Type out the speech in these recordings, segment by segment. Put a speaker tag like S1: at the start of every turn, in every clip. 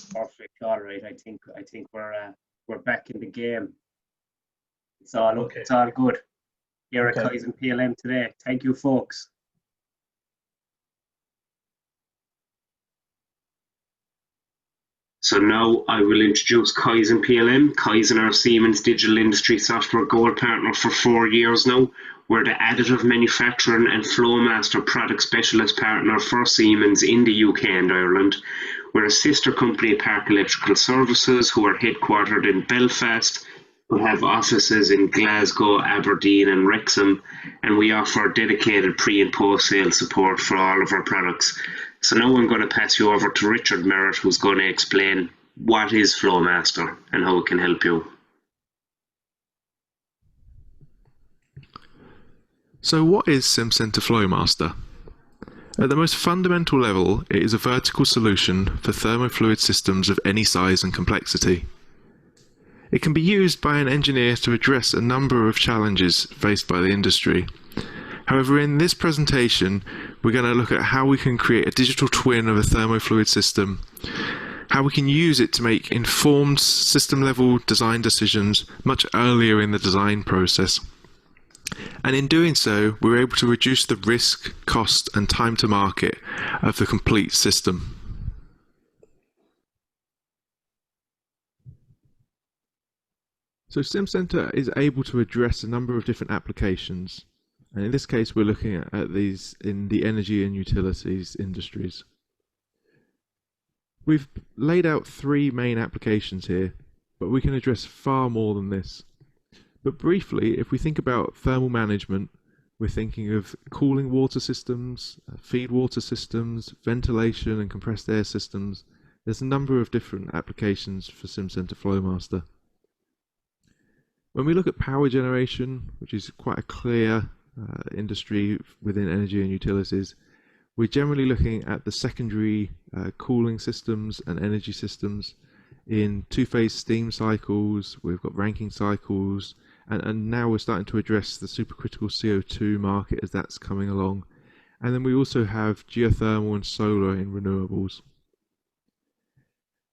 S1: Perfect. All right. I think we're back in the game. It's all
S2: Okay.
S1: it's all good. Here at
S2: Okay.
S1: Kaizen PLM today. Thank you, folks. So now I will introduce Kaizen PLM. Kaizen are Siemens Digital Industry Software Gold Partner for 4 years now. We're the additive manufacturing and Flomaster product specialist partner for Siemens in the UK and Ireland. We're a sister company of Park Electrical Services, who are headquartered in Belfast, but have offices in Glasgow, Aberdeen and Wrexham, and we offer dedicated pre- and post-sale support for all of our products. So now I'm going to pass you over to Richard Merritt, who's going to explain what is Flomaster and how it can help you.
S3: So what is Simcenter Flomaster? At the most fundamental level, it is a vertical solution for thermofluid systems of any size and complexity. It can be used by an engineer to address a number of challenges faced by the industry. However, in this presentation, we're going to look at how we can create a digital twin of a thermofluid system, how we can use it to make informed system-level design decisions much earlier in the design process. And in doing so, we're able to reduce the risk, cost, and time to market of the complete system. So Simcenter is able to address a number of different applications. And in this case, we're looking at these in the energy and utilities industries. We've laid out 3 main applications here, but we can address far more than this. But briefly, if we think about thermal management, we're thinking of cooling water systems, feed water systems, ventilation and compressed air systems. There's a number of different applications for Simcenter Flomaster. When we look at power generation, which is quite a clear industry within energy and utilities, we're generally looking at the secondary cooling systems and energy systems in 2-phase steam cycles. We've got ranking cycles, and now we're starting to address the supercritical CO2 market as that's coming along. And then we also have geothermal and solar in renewables.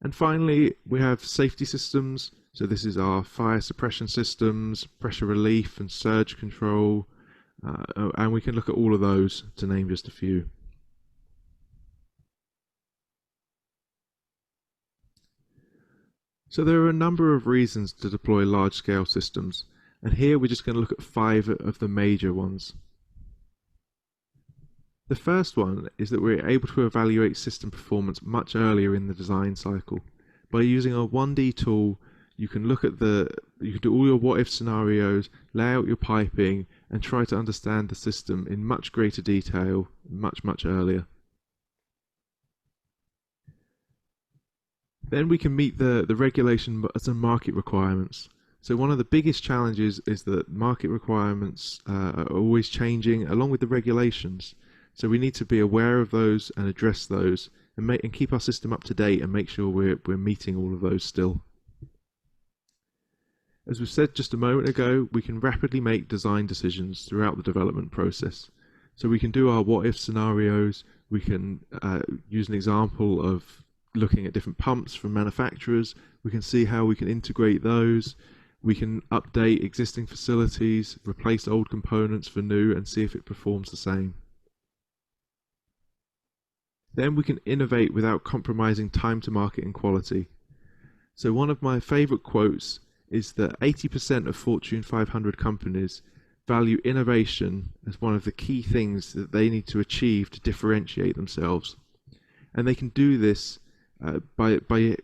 S3: And finally, we have safety systems. So this is our fire suppression systems, pressure relief and surge control, and we can look at all of those, to name just a few. So there are a number of reasons to deploy large-scale systems, and here we're just going to look at 5 of the major ones. The first one is that we're able to evaluate system performance much earlier in the design cycle. By using a 1D tool, you can look at you can do all your what-if scenarios, lay out your piping, and try to understand the system in much greater detail, much earlier. Then we can meet the regulation and market requirements. So one of the biggest challenges is that market requirements are always changing along with the regulations. So we need to be aware of those and address those and keep our system up to date and make sure we're meeting all of those still. As we said just a moment ago, we can rapidly make design decisions throughout the development process. So we can do our what-if scenarios, we can use an example of looking at different pumps from manufacturers, we can see how we can integrate those, we can update existing facilities, replace old components for new and see if it performs the same. Then we can innovate without compromising time to market and quality. So one of my favorite quotes is that 80% of Fortune 500 companies value innovation as one of the key things that they need to achieve to differentiate themselves. And they can do this by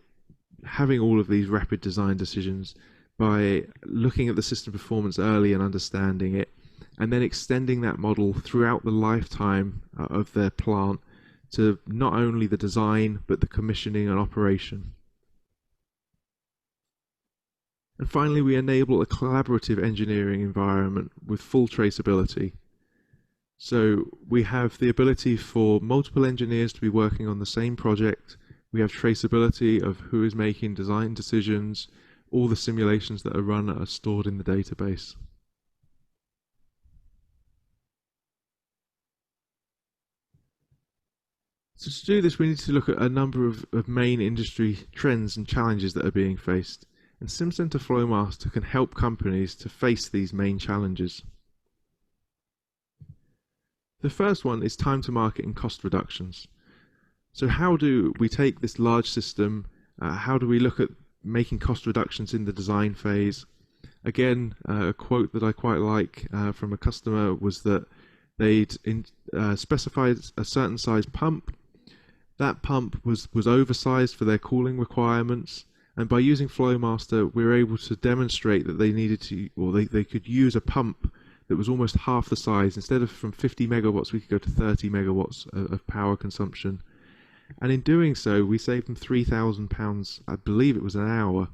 S3: having all of these rapid design decisions, by looking at the system performance early and understanding it, and then extending that model throughout the lifetime of their plant to not only the design, but the commissioning and operation. And finally, we enable a collaborative engineering environment with full traceability. So we have the ability for multiple engineers to be working on the same project. We have traceability of who is making design decisions. All the simulations that are run are stored in the database. So to do this, we need to look at a number of main industry trends and challenges that are being faced, and Simcenter Flomaster can help companies to face these main challenges. The first one is time to market and cost reductions. So how do we take this large system, how do we look at making cost reductions in the design phase? Again, a quote that I quite like from a customer was that they'd specified a certain size pump. That pump was oversized for their cooling requirements, and by using Flomaster we were able to demonstrate that they needed to, or they could use a pump that was almost half the size. Instead of from 50 megawatts we could go to 30 megawatts of power consumption, and in doing so we saved them £3,000, I believe it was an hour.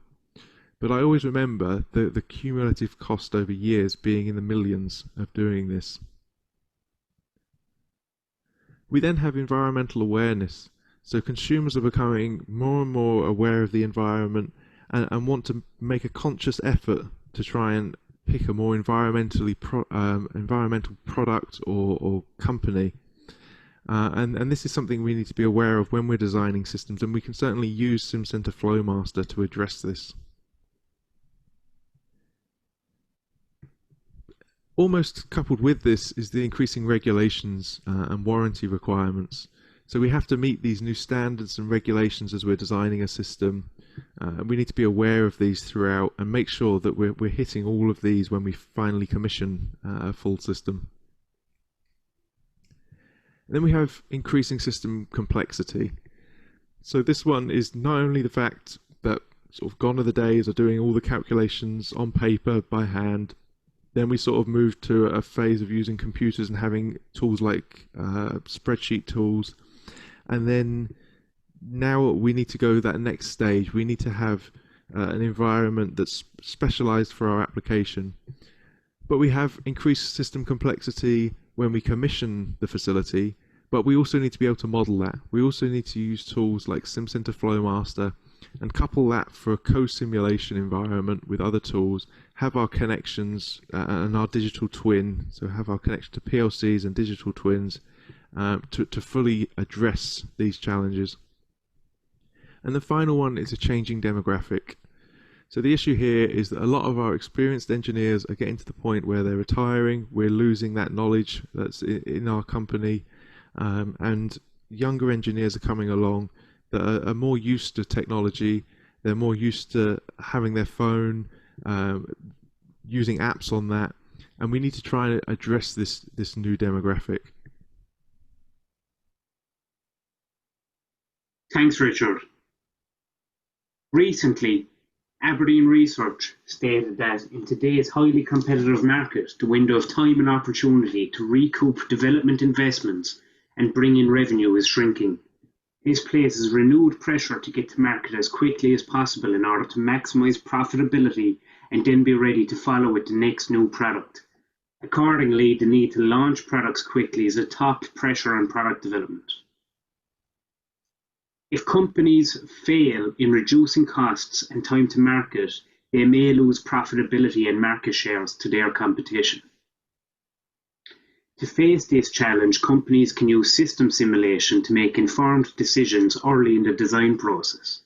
S3: But I always remember the cumulative cost over years being in the millions of doing this. We then have environmental awareness. So consumers are becoming more and more aware of the environment and want to make a conscious effort to try and pick a more environmental product or company. And this is something we need to be aware of when we're designing systems, and we can certainly use Simcenter Flomaster to address this. Almost coupled with this is the increasing regulations and warranty requirements. So we have to meet these new standards and regulations as we're designing a system. We need to be aware of these throughout and make sure that we're hitting all of these when we finally commission a full system. And then we have increasing system complexity. So this one is not only the fact that sort of gone are the days of doing all the calculations on paper by hand. Then we sort of moved to a phase of using computers and having tools like spreadsheet tools. And then now we need to go that next stage. We need to have an environment that's specialized for our application. But we have increased system complexity when we commission the facility, but we also need to be able to model that. We also need to use tools like Simcenter Flomaster and couple that for a co-simulation environment with other tools, have our connections and our digital twin, so have our connection to PLCs and digital twins to fully address these challenges. And the final one is a changing demographic. So the issue here is that a lot of our experienced engineers are getting to the point where they're retiring, we're losing that knowledge that's in our company, and younger engineers are coming along that are more used to technology, they're more used to having their phone, using apps on that, and we need to try and address this new demographic.
S1: Thanks, Richard. Recently, Aberdeen Research stated that in today's highly competitive market, the window of time and opportunity to recoup development investments and bring in revenue is shrinking. This places renewed pressure to get to market as quickly as possible in order to maximize profitability and then be ready to follow with the next new product. Accordingly, the need to launch products quickly is a top pressure on product development. If companies fail in reducing costs and time to market, they may lose profitability and market shares to their competition. To face this challenge, companies can use system simulation to make informed decisions early in the design process.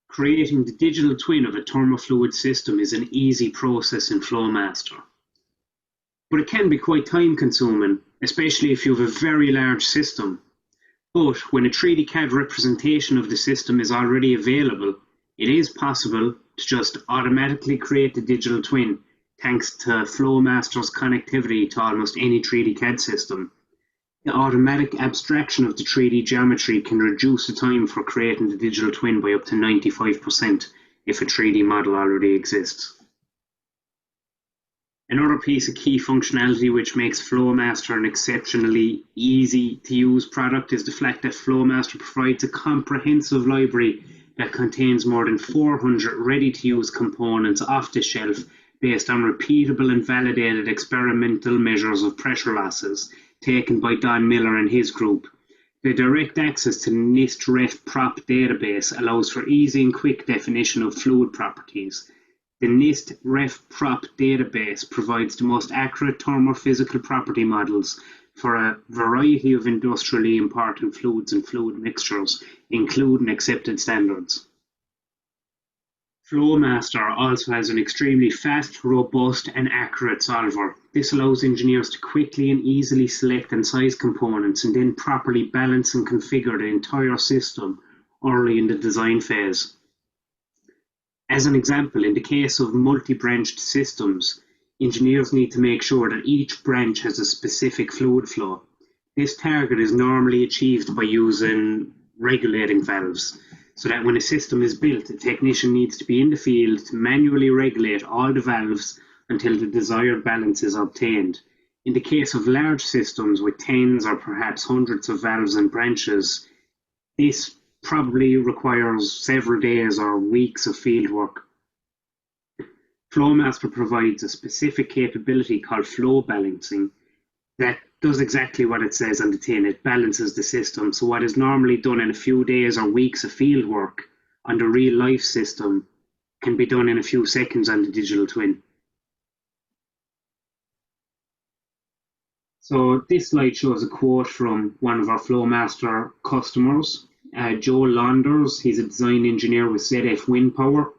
S1: Creating the digital twin of a thermofluid system is an easy process in Flomaster. But it can be quite time-consuming, especially if you have a very large system. But when a 3D CAD representation of the system is already available, it is possible to just automatically create the digital twin thanks to Flomaster's connectivity to almost any 3D CAD system. The automatic abstraction of the 3D geometry can reduce the time for creating the digital twin by up to 95% if a 3D model already exists. Another piece of key functionality which makes Flomaster an exceptionally easy to use product is the fact that Flomaster provides a comprehensive library that contains more than 400 ready-to-use components off the shelf based on repeatable and validated experimental measures of pressure losses taken by Don Miller and his group. The direct access to the NIST Ref Prop database allows for easy and quick definition of fluid properties. The NIST Ref Prop database provides the most accurate thermophysical property models for a variety of industrially important fluids and fluid mixtures, including accepted standards. Flomaster also has an extremely fast, robust and accurate solver. This allows engineers to quickly and easily select and size components and then properly balance and configure the entire system early in the design phase. As an example, in the case of multi-branched systems, engineers need to make sure that each branch has a specific fluid flow. This target is normally achieved by using regulating valves, so that when a system is built, a technician needs to be in the field to manually regulate all the valves until the desired balance is obtained. In the case of large systems with tens or perhaps hundreds of valves and branches, this probably requires several days or weeks of field work. Flomaster provides a specific capability called flow balancing that does exactly what it says on the tin. It balances the system. So what is normally done in a few days or weeks of field work on the real life system can be done in a few seconds on the digital twin. So this slide shows a quote from one of our Flomaster customers, Joe Launders. He's a design engineer with ZF Wind Power.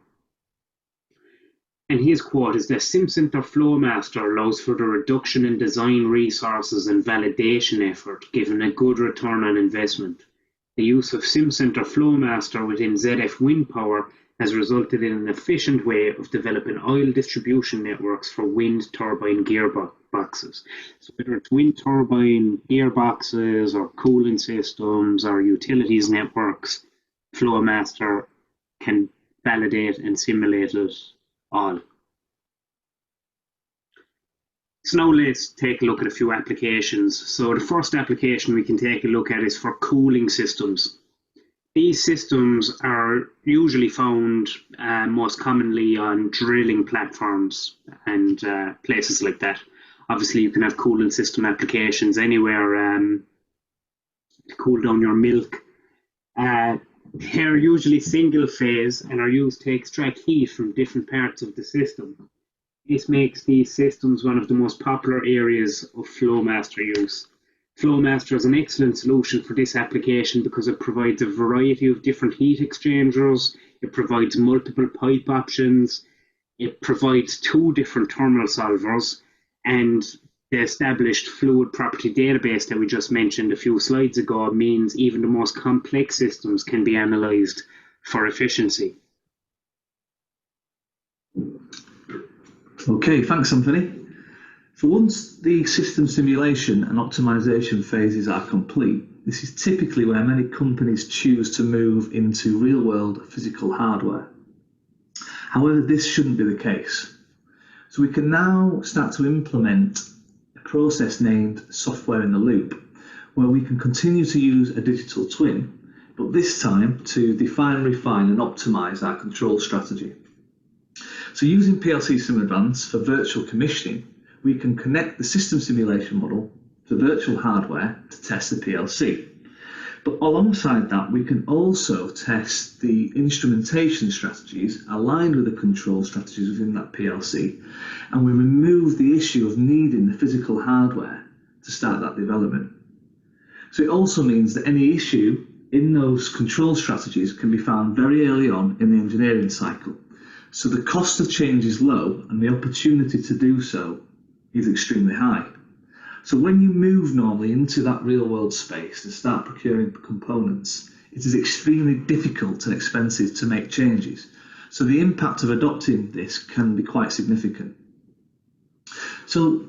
S1: And his quote is that Simcenter Flomaster allows for the reduction in design resources and validation effort, giving a good return on investment. The use of Simcenter Flomaster within ZF Wind Power has resulted in an efficient way of developing oil distribution networks for wind turbine gearboxes. So whether it's wind turbine gearboxes or cooling systems or utilities networks, Flomaster can validate and simulate it all. So now let's take a look at a few applications. So the first application we can take a look at is for cooling systems. These systems are usually found most commonly on drilling platforms and places like that. Obviously you can have cooling system applications anywhere to cool down your milk. They're usually single phase and are used to extract heat from different parts of the system. This makes these systems one of the most popular areas of Flomaster use. Flomaster is an excellent solution for this application because it provides a variety of different heat exchangers, it provides multiple pipe options, it provides 2 different thermal solvers, and the established fluid property database that we just mentioned a few slides ago means even the most complex systems can be analysed for efficiency.
S2: Okay, thanks Anthony. So once the system simulation and optimization phases are complete, this is typically where many companies choose to move into real-world physical hardware. However, this shouldn't be the case. So we can now start to implement a process named software in the loop, where we can continue to use a digital twin, but this time to define, refine and optimize our control strategy. So using PLC Sim Advanced for virtual commissioning, we can connect the system simulation model to virtual hardware to test the PLC. But alongside that, we can also test the instrumentation strategies aligned with the control strategies within that PLC, and we remove the issue of needing the physical hardware to start that development. So it also means that any issue in those control strategies can be found very early on in the engineering cycle. So the cost of change is low and the opportunity to do so is extremely high. So when you move normally into that real world space to start procuring components, it is extremely difficult and expensive to make changes. So the impact of adopting this can be quite significant. So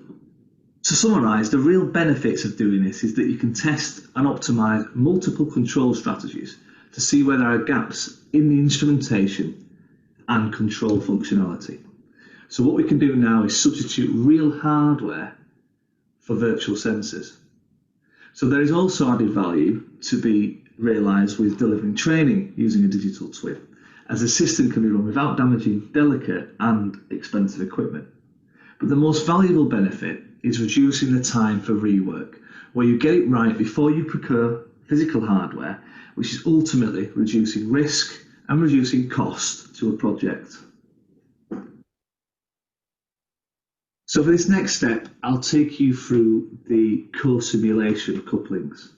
S2: to summarise, the real benefits of doing this is that you can test and optimise multiple control strategies to see where there are gaps in the instrumentation and control functionality. So what we can do now is substitute real hardware for virtual sensors. So there is also added value to be realised with delivering training using a digital twin, as the system can be run without damaging delicate and expensive equipment. But the most valuable benefit is reducing the time for rework, where you get it right before you procure physical hardware, which is ultimately reducing risk and reducing cost to a project. So for this next step, I'll take you through the core simulation couplings.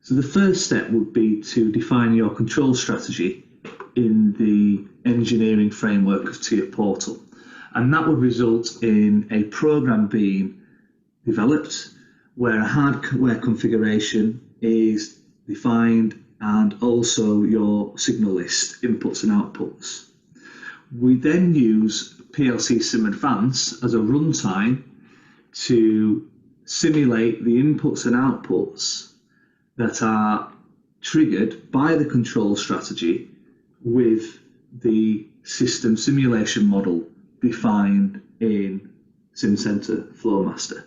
S2: So the first step would be to define your control strategy in the engineering framework of Tier Portal. And that would result in a program being developed where a hardware configuration is defined and also your signal list, inputs and outputs. We then use PLC Sim Advance as a runtime to simulate the inputs and outputs that are triggered by the control strategy with the system simulation model defined in Simcenter Flomaster.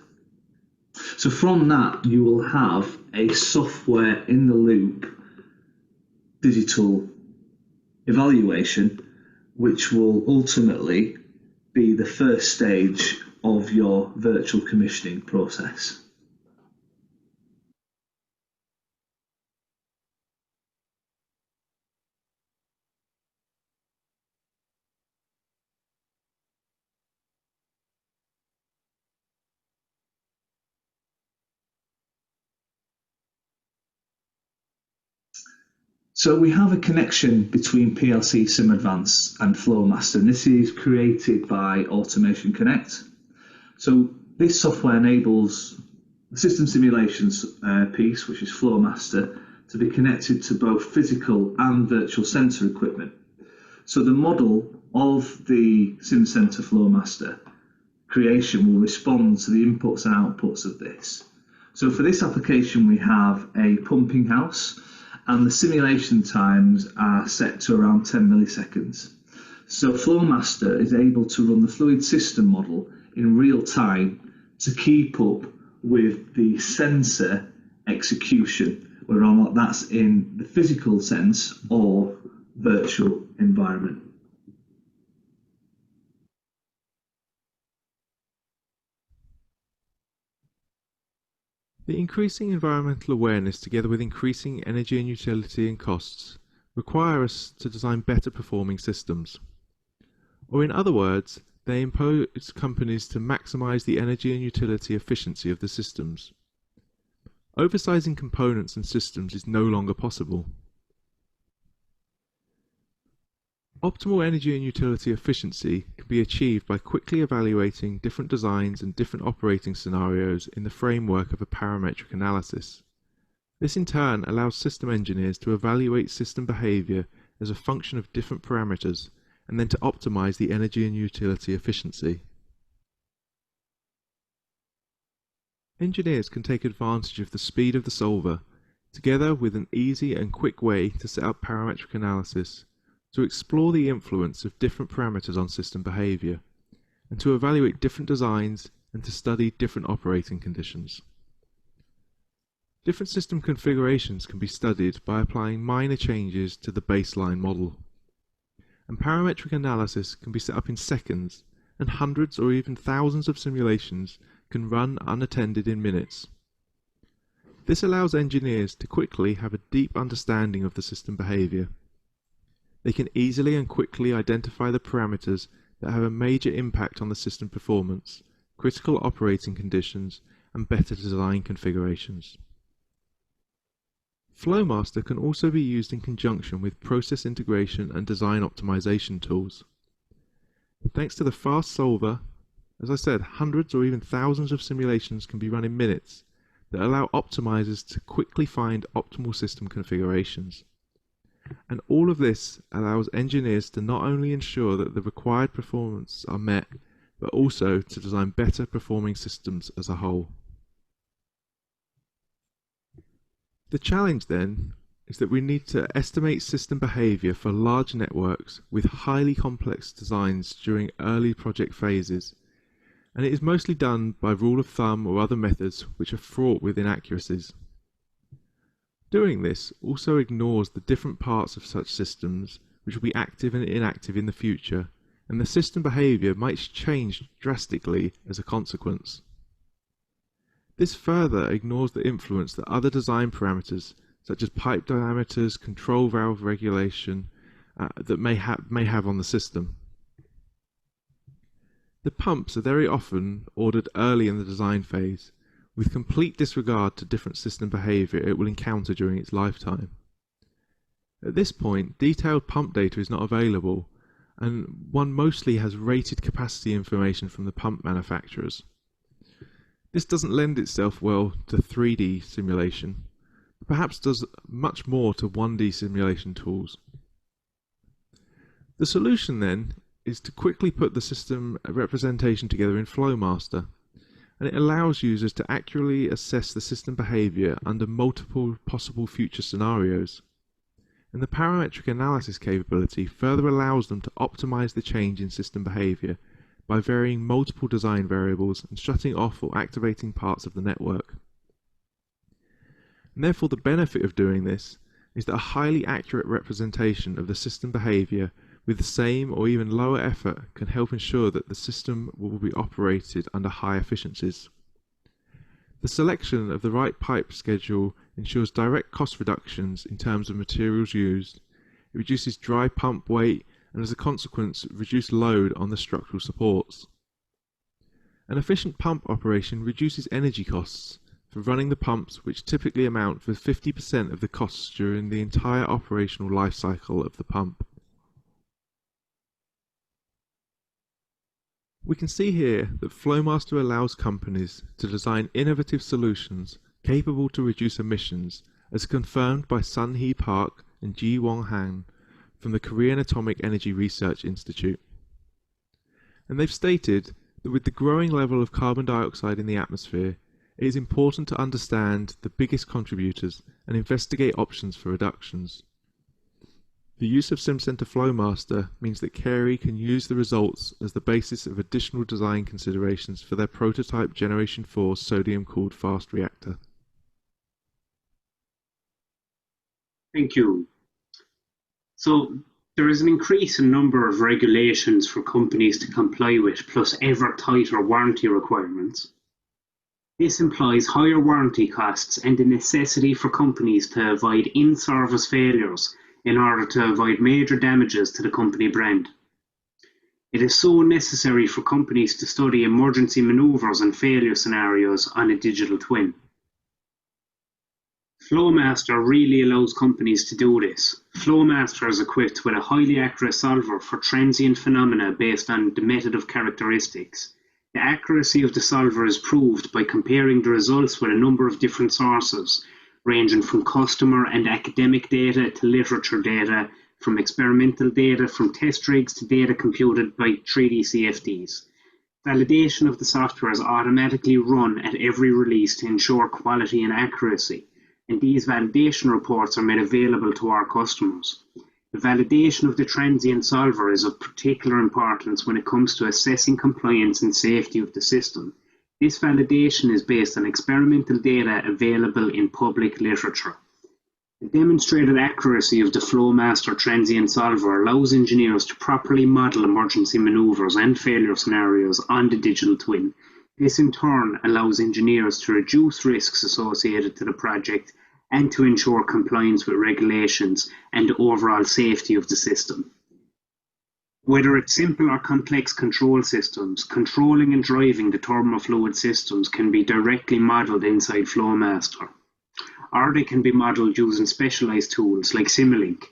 S2: So from that, you will have a software in the loop digital evaluation, which will ultimately be the first stage of your virtual commissioning process. So we have a connection between PLC Sim Advance and Flomaster, and this is created by Automation Connect. So this software enables the system simulations piece, which is Flomaster, to be connected to both physical and virtual center equipment. So the model of the Simcenter Flomaster creation will respond to the inputs and outputs of this. So for this application, we have a pumping house, and the simulation times are set to around 10 milliseconds. So Flomaster is able to run the fluid system model in real time to keep up with the sensor execution, whether or not that's in the physical sense or virtual environment.
S3: The increasing environmental awareness together with increasing energy and utility and costs require us to design better performing systems. Or in other words, they impose companies to maximize the energy and utility efficiency of the systems. Oversizing components and systems is no longer possible. Optimal energy and utility efficiency can be achieved by quickly evaluating different designs and different operating scenarios in the framework of a parametric analysis. This in turn allows system engineers to evaluate system behavior as a function of different parameters and then to optimize the energy and utility efficiency. Engineers can take advantage of the speed of the solver, together with an easy and quick way to set up parametric analysis, to explore the influence of different parameters on system behavior, and to evaluate different designs and to study different operating conditions. Different system configurations can be studied by applying minor changes to the baseline model. And parametric analysis can be set up in seconds, and hundreds or even thousands of simulations can run unattended in minutes. This allows engineers to quickly have a deep understanding of the system behavior. They can easily and quickly identify the parameters that have a major impact on the system performance, critical operating conditions, and better design configurations. Flomaster can also be used in conjunction with process integration and design optimization tools. Thanks to the fast solver, as I said, hundreds or even thousands of simulations can be run in minutes that allow optimizers to quickly find optimal system configurations. And all of this allows engineers to not only ensure that the required performance are met, but also to design better performing systems as a whole. The challenge then is that we need to estimate system behavior for large networks with highly complex designs during early project phases, and it is mostly done by rule of thumb or other methods which are fraught with inaccuracies. Doing this also ignores the different parts of such systems which will be active and inactive in the future, and the system behavior might change drastically as a consequence. This further ignores the influence that other design parameters, such as pipe diameters, control valve regulation, that may have on the system. The pumps are very often ordered early in the design phase, with complete disregard to different system behaviour it will encounter during its lifetime. At this point, detailed pump data is not available, and one mostly has rated capacity information from the pump manufacturers. This doesn't lend itself well to 3D simulation, but perhaps does much more to 1D simulation tools. The solution then is to quickly put the system representation together in Flomaster, and it allows users to accurately assess the system behaviour under multiple possible future scenarios. And the parametric analysis capability further allows them to optimize the change in system behavior by varying multiple design variables and shutting off or activating parts of the network. And therefore, the benefit of doing this is that a highly accurate representation of the system behavior with the same or even lower effort can help ensure that the system will be operated under high efficiencies. The selection of the right pipe schedule ensures direct cost reductions in terms of materials used. It reduces dry pump weight and as a consequence reduced load on the structural supports. An efficient pump operation reduces energy costs for running the pumps, which typically amount for 50% of the costs during the entire operational life cycle of the pump. We can see here that Flomaster allows companies to design innovative solutions capable to reduce emissions, as confirmed by Sun Hee Park and Ji Wong Han from the Korean Atomic Energy Research Institute. And they've stated that with the growing level of carbon dioxide in the atmosphere, it is important to understand the biggest contributors and investigate options for reductions. The use of Simcenter Flomaster means that Carey can use the results as the basis of additional design considerations for their prototype Generation 4 sodium-cooled fast reactor.
S1: Thank you. So there is an increase in number of regulations for companies to comply with, plus ever tighter warranty requirements. This implies higher warranty costs and the necessity for companies to avoid in-service failures in order to avoid major damages to the company brand. It is so necessary for companies to study emergency maneuvers and failure scenarios on a digital twin. Flomaster really allows companies to do this. Flomaster is equipped with a highly accurate solver for transient phenomena based on the method of characteristics. The accuracy of the solver is proved by comparing the results with a number of different sources, ranging from customer and academic data to literature data, from experimental data, from test rigs to data computed by 3D CFDs. Validation of the software is automatically run at every release to ensure quality and accuracy, and these validation reports are made available to our customers. The validation of the transient solver is of particular importance when it comes to assessing compliance and safety of the system. This validation is based on experimental data available in public literature. The demonstrated accuracy of the Flomaster transient solver allows engineers to properly model emergency maneuvers and failure scenarios on the digital twin. This in turn allows engineers to reduce risks associated to the project and to ensure compliance with regulations and overall safety of the system. Whether it's simple or complex control systems, controlling and driving the thermofluid systems can be directly modelled inside Flomaster, or they can be modelled using specialised tools like Simulink.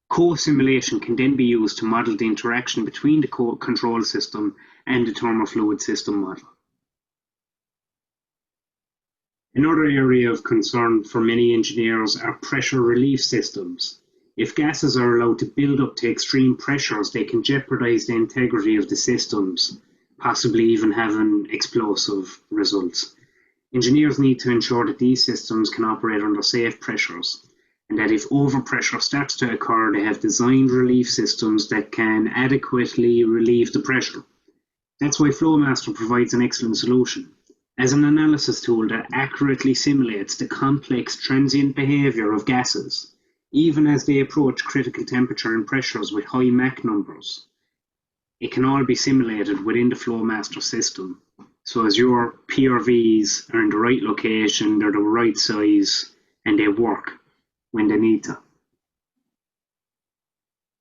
S1: Co-simulation can then be used to model the interaction between the control system and the thermofluid system model. Another area of concern for many engineers are pressure relief systems. If gases are allowed to build up to extreme pressures, they can jeopardize the integrity of the systems, possibly even having explosive results. Engineers need to ensure that these systems can operate under safe pressures, and that if overpressure starts to occur, they have designed relief systems that can adequately relieve the pressure. That's why Flomaster provides an excellent solution. As an analysis tool that accurately simulates the complex transient behavior of gases, even as they approach critical temperature and pressures with high Mach numbers. It can all be simulated within the Flomaster system. So as your PRVs are in the right location, they're the right size, and they work when they need to.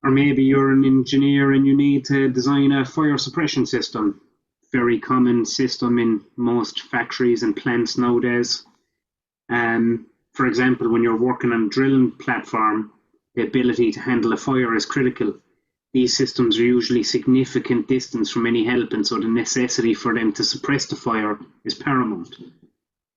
S1: Or maybe you're an engineer and you need to design a fire suppression system very common system in most factories and plants nowadays. For example, when you're working on a drilling platform, the ability to handle a fire is critical. These systems are usually significant distance from any help, and so the necessity for them to suppress the fire is paramount.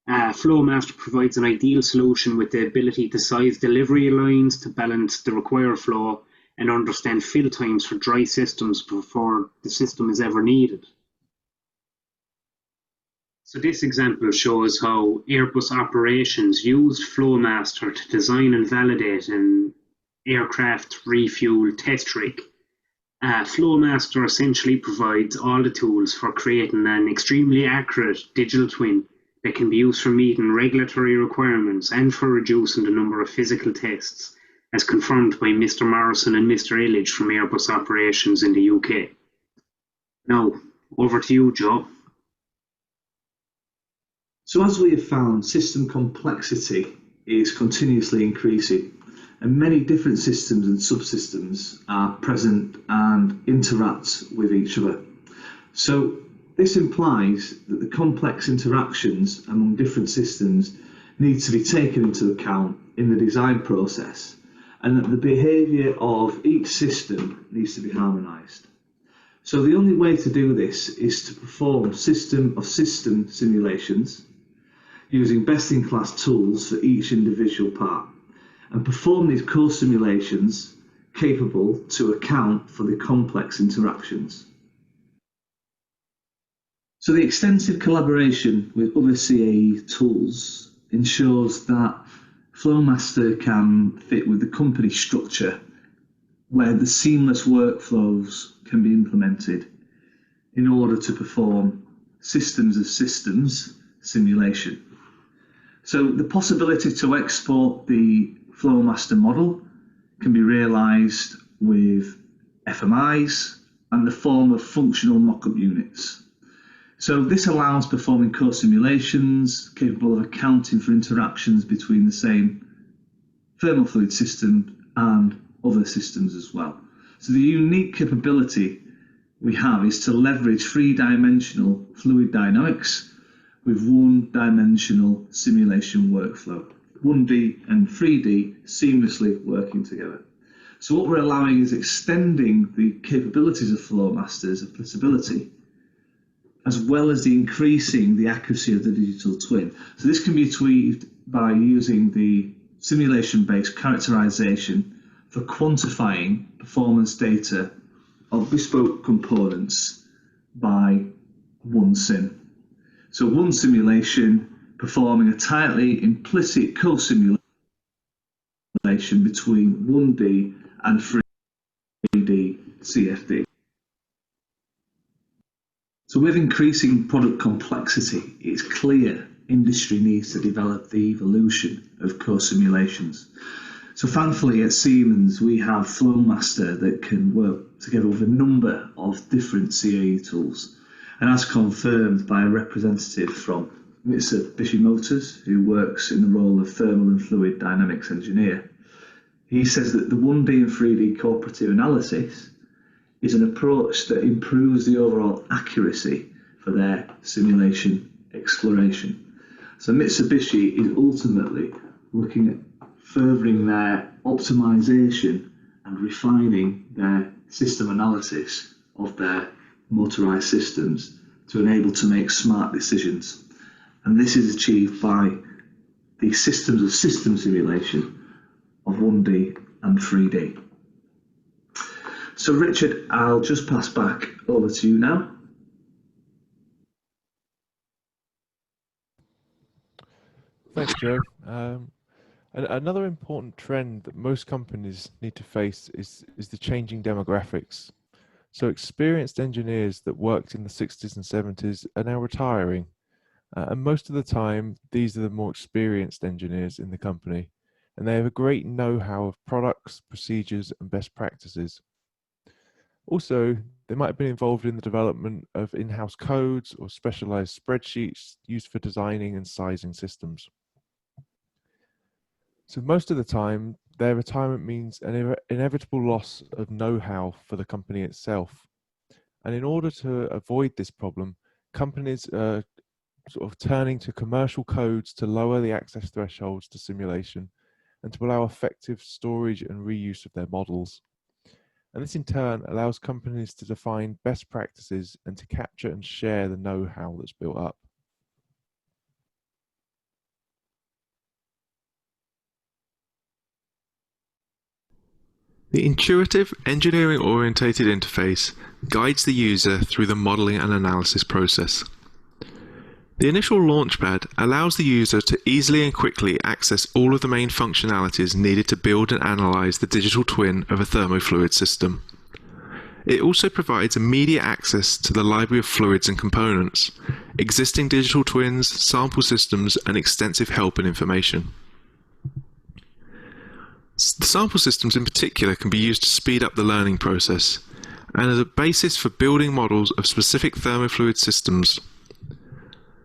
S1: Flomaster provides an ideal solution with the ability to size delivery lines to balance the required flow and understand fill times for dry systems before the system is ever needed. So this example shows how Airbus operations used Flomaster to design and validate an aircraft refuel test rig. Flomaster essentially provides all the tools for creating an extremely accurate digital twin that can be used for meeting regulatory requirements and for reducing the number of physical tests, as confirmed by Mr. Morrison and Mr. Illich from Airbus operations in the UK. Now, over to you, Joe.
S2: So as we have found, system complexity is continuously increasing, and many different systems and subsystems are present and interact with each other. So this implies that the complex interactions among different systems need to be taken into account in the design process, and that the behaviour of each system needs to be harmonised. So the only way to do this is to perform system simulations using best-in-class tools for each individual part, and perform these co-simulations capable to account for the complex interactions. So the extensive collaboration with other CAE tools ensures that Flomaster can fit with the company structure, where the seamless workflows can be implemented in order to perform systems of systems simulation. So the possibility to export the Flomaster model can be realised with FMIs and the form of functional mock-up units. So this allows performing co-simulations capable of accounting for interactions between the same thermal fluid system and other systems as well. So the unique capability we have is to leverage three-dimensional fluid dynamics with one-dimensional simulation workflow, 1D and 3D seamlessly working together. So what we're allowing is extending the capabilities of Flomaster's applicability, as well as the increasing the accuracy of the digital twin. So this can be achieved by using the simulation-based characterization for quantifying performance data of bespoke components by one sim. So one simulation performing a tightly implicit co-simulation between 1D and 3D CFD. So with increasing product complexity, it's clear industry needs to develop the evolution of co-simulations. So thankfully at Siemens we have Flomaster that can work together with a number of different CAE tools. And as confirmed by a representative from Mitsubishi Motors, who works in the role of thermal and fluid dynamics engineer, he says that the 1D and 3D cooperative analysis is an approach that improves the overall accuracy for their simulation exploration. So Mitsubishi is ultimately looking at furthering their optimization and refining their system analysis of their motorized systems to enable to make smart decisions. And this is achieved by the systems of system simulation of 1D and 3D. So Richard, I'll just pass back over to you now.
S3: Thanks, Joe. Another important trend that most companies need to face is the changing demographics. So experienced engineers that worked in the 60s and 70s are now retiring. And most of the time, these are the more experienced engineers in the company, and they have a great know-how of products, procedures, and best practices. Also, they might have been involved in the development of in-house codes or specialized spreadsheets used for designing and sizing systems. So most of the time, their retirement means an inevitable loss of know-how for the company itself. And in order to avoid this problem, companies are sort of turning to commercial codes to lower the access thresholds to simulation and to allow effective storage and reuse of their models. And this in turn allows companies to define best practices and to capture and share the know-how that's built up. The intuitive, engineering-orientated interface guides the user through the modeling and analysis process. The initial launchpad allows the user to easily and quickly access all of the main functionalities needed to build and analyze the digital twin of a thermofluid system. It also provides immediate access to the library of fluids and components, existing digital twins, sample systems, and extensive help and information. The sample systems in particular can be used to speed up the learning process and as a basis for building models of specific thermofluid systems.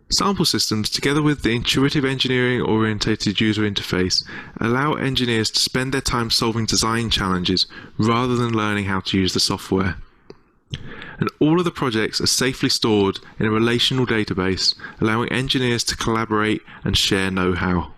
S3: Sample systems, together with the intuitive engineering-orientated user interface, allow engineers to spend their time solving design challenges rather than learning how to use the software. And all of the projects are safely stored in a relational database, allowing engineers to collaborate and share know-how.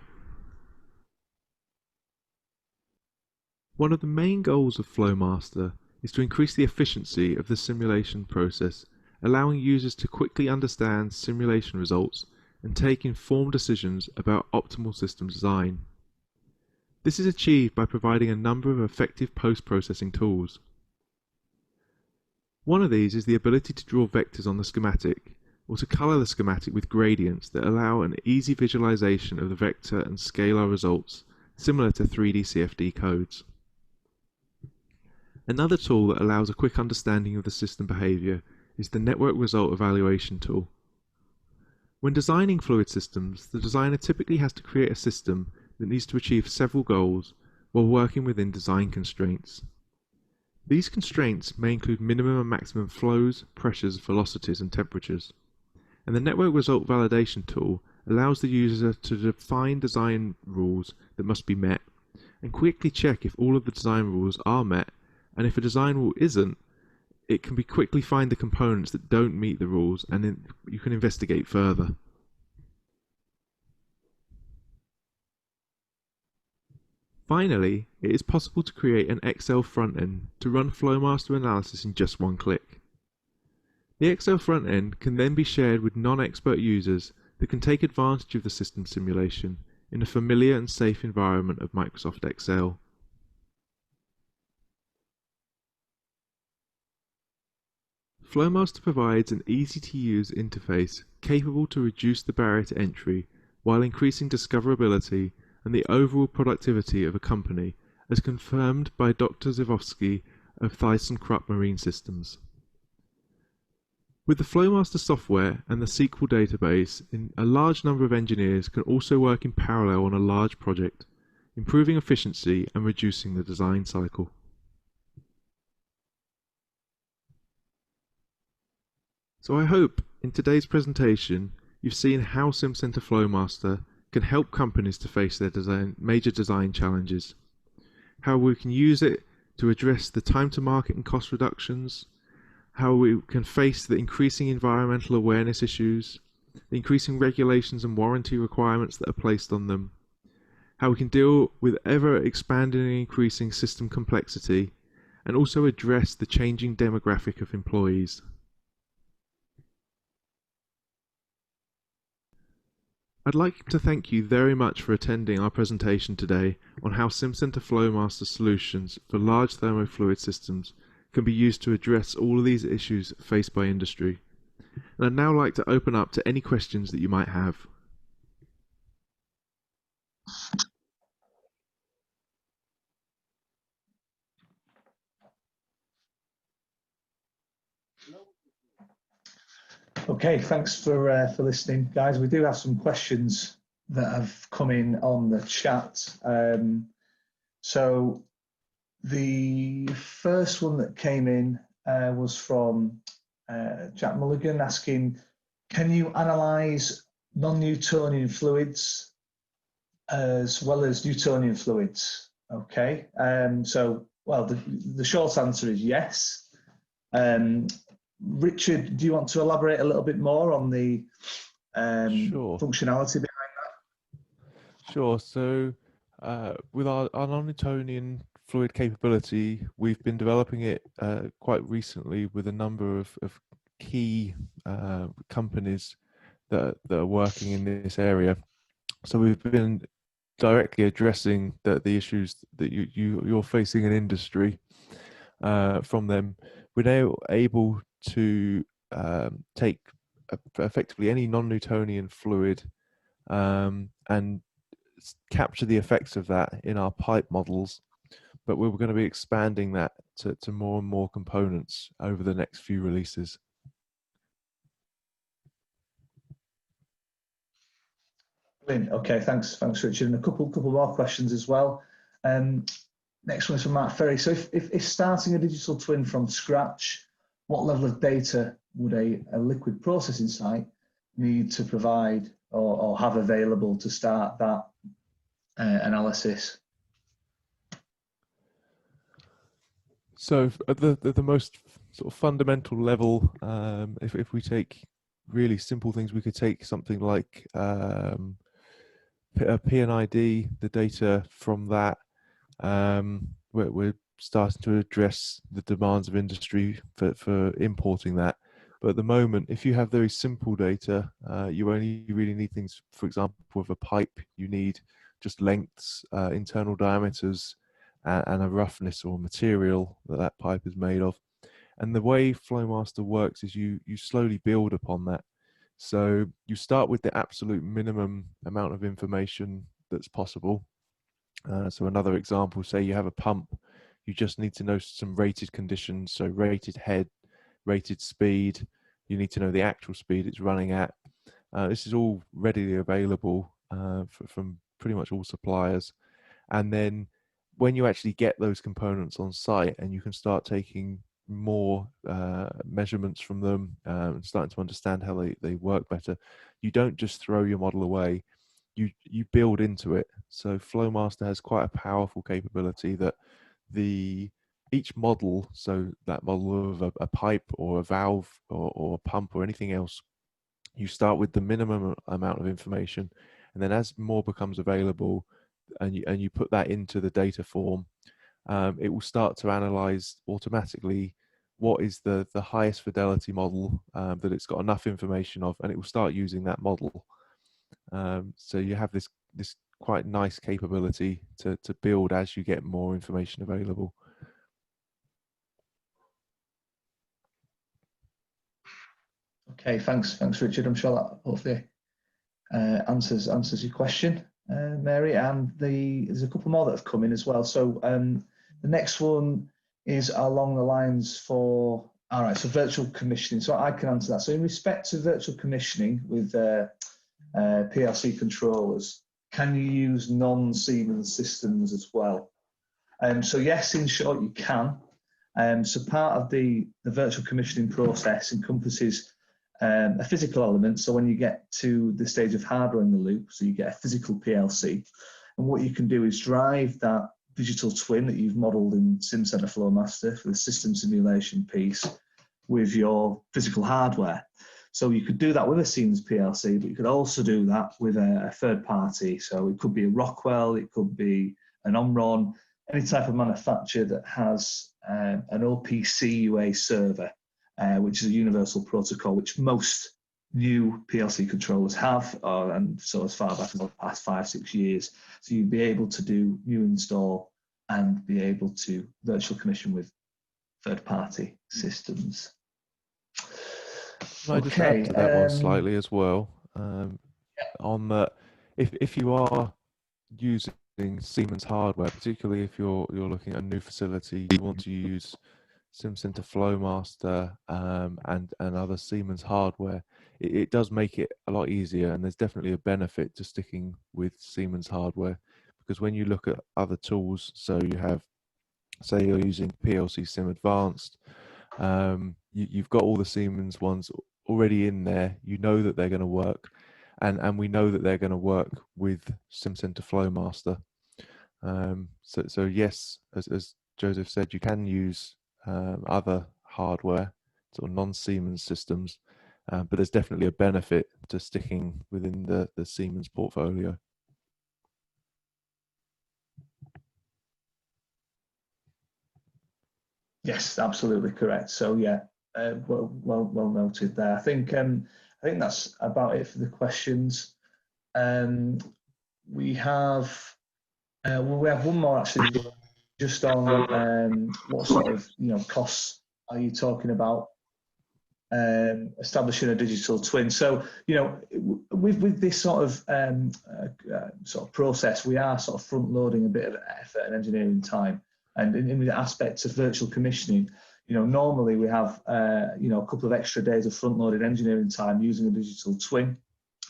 S3: One of the main goals of Flomaster is to increase the efficiency of the simulation process, allowing users to quickly understand simulation results and take informed decisions about optimal system design. This is achieved by providing a number of effective post-processing tools. One of these is the ability to draw vectors on the schematic, or to color the schematic with gradients that allow an easy visualization of the vector and scalar results, similar to 3D CFD codes. Another tool that allows a quick understanding of the system behavior is the Network Result Evaluation tool. When designing fluid systems, the designer typically has to create a system that needs to achieve several goals while working within design constraints. These constraints may include minimum and maximum flows, pressures, velocities, and temperatures. And the Network Result Validation tool allows the user to define design rules that must be met and quickly check if all of the design rules are met, and if a design rule isn't, it can quickly find the components that don't meet the rules, and then you can investigate further. Finally, it is possible to create an Excel front-end to run Flomaster analysis in just one click. The Excel front-end can then be shared with non-expert users that can take advantage of the system simulation in a familiar and safe environment of Microsoft Excel. Flomaster provides an easy-to-use interface capable to reduce the barrier to entry while increasing discoverability and the overall productivity of a company, as confirmed by Dr. Zivovsky of ThyssenKrupp Marine Systems. With the Flomaster software and the SQL database, a large number of engineers can also work in parallel on a large project, improving efficiency and reducing the design cycle. So I hope in today's presentation you've seen how Simcenter Flomaster can help companies to face their major design challenges, how we can use it to address the time to market and cost reductions, how we can face the increasing environmental awareness issues, the increasing regulations and warranty requirements that are placed on them, how we can deal with ever expanding and increasing system complexity, and also address the changing demographic of employees. I'd like to thank you very much for attending our presentation today on how Simcenter Flomaster solutions for large thermofluid systems can be used to address all of these issues faced by industry. And I'd now like to open up to any questions that you might have.
S2: Okay, thanks for listening, guys. We do have some questions that have come in on the chat. So the first one that came in was from Jack Mulligan asking, can you analyze non-Newtonian fluids as well as Newtonian fluids? Okay, so well, the short answer is yes. Richard, do you want to elaborate a little bit more on the
S3: Sure.
S2: functionality behind
S3: Sure. So, with our non-Newtonian fluid capability, we've been developing it quite recently with a number of key companies that are working in this area. So we've been directly addressing the issues that you're facing in industry from them. We're now able to take effectively any non-Newtonian fluid and capture the effects of that in our pipe models, but we're going to be expanding that to more and more components over the next few releases.
S2: Brilliant. Okay, thanks, Richard. And a couple more questions as well. Next one is from Matt Ferry. So if starting a digital twin from scratch, what level of data would a liquid processing site need to provide or have available to start that analysis?
S3: So at the most sort of fundamental level, if we take really simple things, we could take something like a PNID, the data from that. We're starting to address the demands of industry for importing that. But at the moment, if you have very simple data, you only really need things, for example, with a pipe, you need just lengths, internal diameters, and a roughness or material that pipe is made of. And the way Flomaster works is you slowly build upon that. So you start with the absolute minimum amount of information that's possible. So another example, say you have a pump, you just need to know some rated conditions, so rated head, rated speed, you need to know the actual speed it's running at. This is all readily available from pretty much all suppliers. And then when you actually get those components on site and you can start taking more measurements from them and starting to understand how they work better, you don't just throw your model away, you build into it. So Flomaster has quite a powerful capability that each model, so that model of a pipe or a valve or a pump or anything else, you start with the minimum amount of information, and then as more becomes available and you put that into the data form, it will start to analyze automatically what is the highest fidelity model that it's got enough information of, and it will start using that model. So you have this quite nice capability to build as you get more information available.
S2: Okay, thanks, Richard. I'm sure that hopefully answers your question, Mary. And there's a couple more that have come in as well. So the next one is along the lines for, all right, so virtual commissioning. So I can answer that. So in respect to virtual commissioning with PLC controllers, can you use non-Siemens systems as well? So yes, in short, you can. So part of the virtual commissioning process encompasses a physical element. So when you get to the stage of hardware in the loop, so you get a physical PLC, and what you can do is drive that digital twin that you've modeled in Simcenter Flomaster for the system simulation piece with your physical hardware. So you could do that with a Siemens PLC, but you could also do that with a third party. So it could be a Rockwell, it could be an Omron, any type of manufacturer that has an OPC UA server, which is a universal protocol, which most new PLC controllers have, and so as far back as the past 5-6 years. So you'd be able to do new install and be able to virtual commission with third-party systems.
S3: Can I just add to that one slightly as well? On that, if you are using Siemens hardware, particularly if you're looking at a new facility, you want to use Simcenter Flomaster and other Siemens hardware, it does make it a lot easier, and there's definitely a benefit to sticking with Siemens hardware, because when you look at other tools, so you have, say you're using PLC Sim Advanced, you've got all the Siemens ones already in there, you know that they're going to work, and we know that they're going to work with Simcenter Flomaster. So yes, as Joseph said, you can use other hardware sort of non-Siemens systems, but there's definitely a benefit to sticking within the Siemens portfolio.
S2: Yes, absolutely correct. So yeah, well noted there. I think that's about it for the questions. We have we have one more actually, just on what sort of costs are you talking about establishing a digital twin. So with this sort of process, we are sort of front loading a bit of effort and engineering time. And in the aspects of virtual commissioning, normally we have a couple of extra days of front loaded engineering time using a digital twin.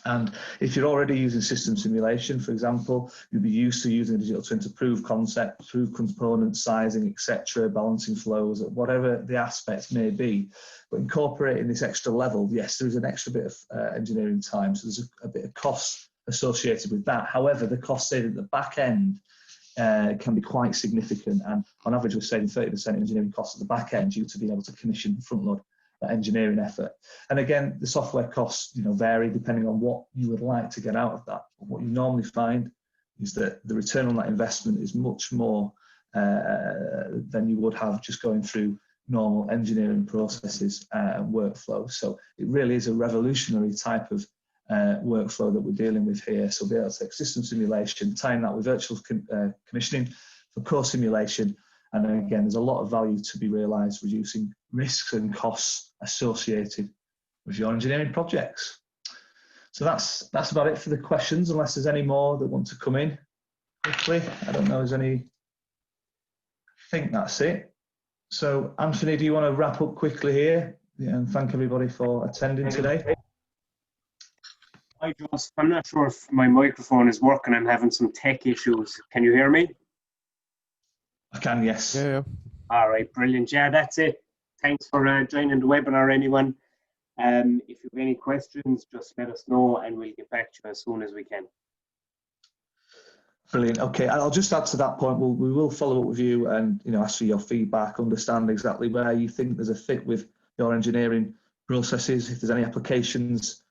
S2: And if you're already using system simulation, for example, you'll be used to using a digital twin to prove concept, prove component sizing, etc., balancing flows, whatever the aspects may be. But incorporating this extra level, yes, there is an extra bit of engineering time, so there's a bit of cost associated with that. However, the cost saving at the back end can be quite significant, and on average we're saving 30% engineering costs at the back end due to being able to commission front load that engineering effort. And again, the software costs vary depending on what you would like to get out of that. But what you normally find is that the return on that investment is much more than you would have just going through normal engineering processes and workflows. So it really is a revolutionary type of workflow that we're dealing with here. So be able to take system simulation, tying that with virtual commissioning for core simulation. And again, there's a lot of value to be realised, reducing risks and costs associated with your engineering projects. So that's about it for the questions, unless there's any more that want to come in quickly. I don't know if there's any. I think that's it. So Anthony, do you want to wrap up quickly here? Yeah, and thank everybody for attending today.
S1: Hi, Joseph. I'm not sure if my microphone is working. I'm having some tech issues. Can you hear me?
S2: I can, yes.
S3: Yeah.
S1: All right, brilliant. Yeah, that's it. Thanks for joining the webinar, anyone. If you have any questions, just let us know and we'll get back to you as soon as we can.
S2: Brilliant. Okay, I'll just add to that point. We will follow up with you and ask for your feedback, understand exactly where you think there's a fit with your engineering processes. If there's any applications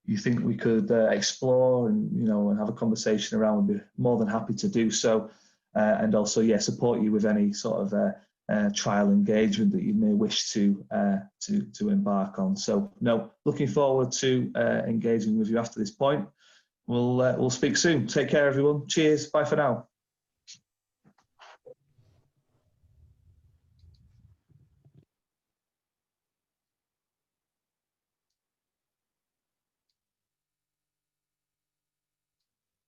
S2: you think we could explore and have a conversation around, we'd be more than happy to do so. And also, support you with any sort of trial engagement that you may wish to embark on. So, looking forward to engaging with you after this point. We'll speak soon. Take care, everyone. Cheers. Bye for now.